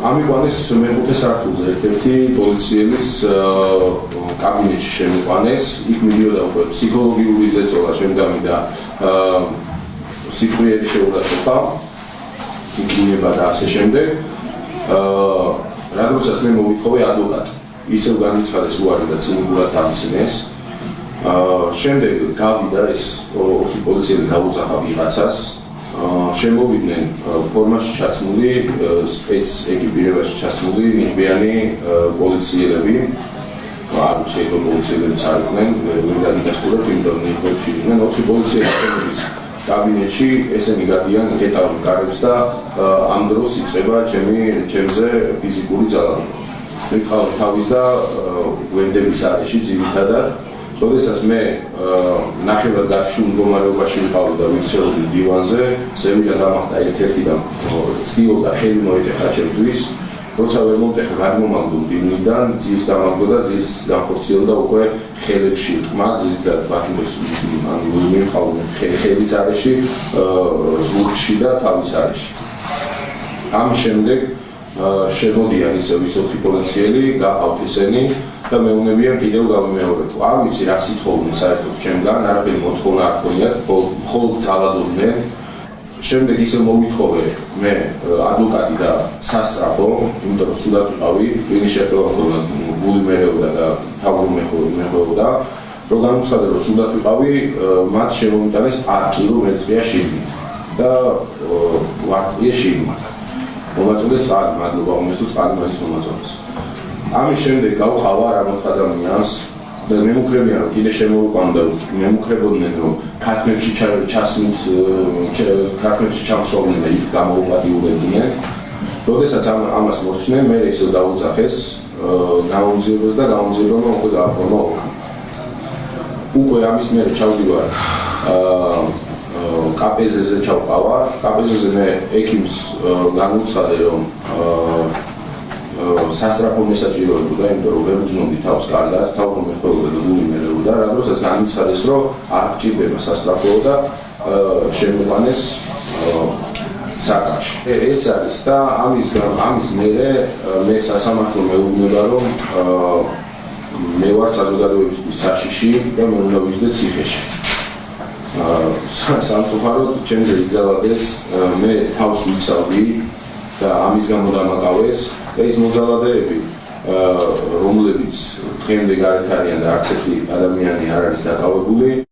ამიყვანეს მეხუთე სართულზე ერთ-ერთი პოლიციელის კაბინეტში შემიყვანეს, იქ მიდიოდა უკვე ფსიქოლოგიური ზეწოლა შემდგომი და სიტყვიერი შეურაცხყოფა, იქნება და ასე შემდეგ. რადგანაც მე მოვითხოვე ადვოკატი, ისევ განიცხადეს უარი და ცინიკურად დამცინეს. შემდეგ გავიდა ეს ორი პოლიციელი გაუძახა ვიღაცას. შემოვიდნენ ფორმაში ჩაცმული სპეც ეკიპირებაში ჩაცმული ნიღბიანი პოლიციელები. არ შეიძლება პოლიციელებიც არ იყვნენ, ვერ დაგიდასტურებ, იმიტომ ნიღბებში იყვნენ ოთხი პოლიციელის კაბინეტში, ესენი გადიან ეტავენ კარებს და ამ დროს იწყება ჩემზე ფიზიკური ძალაუფლება. მე ვიყავ თავის და გვერდების არეში ძირითადად. როდესაც მე ნახევრად გაშულ მდგომარეობაში ვიყავი და ვიქცეოდი დივანზე, ზევიდან დამახტა ერთ-ერთი და ცდილობდა ხელი მოეტეხა ჩემთვის. როცა ვერ მომტეხა, გადმომაგდო დინიდან, ძირს დამაგდო და ძირს განხორციელდა უკვე ხელებში რთმა, ძირითადად ბათუმის მიყავდნენ ხელის არეში, ზურგში და თავის არეში. ამის შემდეგ შემოდიან ისევ ის ოთხი პოლიციელი, გაყავთ ისინი და მეუნებიან კიდევ გავიმეორებ. არ ვიცი რა სიტყვობდნენ საერთოდ ჩემგან, არაფერი მოთხოვნა არ ქონიათ, მხოლოდ ძალადობდნენ. შემდეგ ისე მოვითხოვე მე ადვოკატი და სასწრაფო, იმიტომ რომ ცუდად ვიყავი, ვინი შეყევა ხოლმე გული მერეოდა და თავი მეხოოდა. რომ განუცხადე რომ ცუდად ვიყავი, მათ შემომიტანეს პარკი, რომ ერთწია შიგნით და ვარწია შიგნით. მომაწოდეს წყალი, მადლობა უმესწრებს წყალი მაინც მომაწოდეს. ამის შემდეგ გავხავა რამოთ ადამიანს და მემუქრებიან რომ კიდე შემოვიყვანდა, მემუქრებოდნენ რომ ქათმებში ჩასმით, ქათმებში ჩამსვავდნენ და იქ გამოუპატიურებდნენ. როდესაც ამას მოხდნენ, მე ისევ დაუძახეს გამომძიებას და გამომძიებამ უკვე გააფორმა ოქრო. უკვე ამის მერე ჩავდივარ კაპეზეზე ჩავყავა. კაპეზეზე მე ექიმს განუცხადე რომ სასწრაფო მესაჭიროებოდა, იმიტომ რომ ვერ უძნობდი თავს კარგად, თავი მეხოეოდა და გული მერეოდა, რადგანაც განიცადეს რომ არ გჭირდება სასწრაფო და შემოყვანეს საკითხი. ეს არის და ამის მერე მე სასამართლო მეუბნება რომ მე ვარ საზოგადოებისთვის საშიში და მე უნდა ვიზრდე ციხეში. სამწუხაროდ ჩემზე იგზავნეს, მე თავს ვიცავდი და ამის გამო დამაკავეს და ის მოძალადეები, რომლებიც დღემდე გარეთ არიან და არც ერთი ადამიანი არ არის დაკავებული.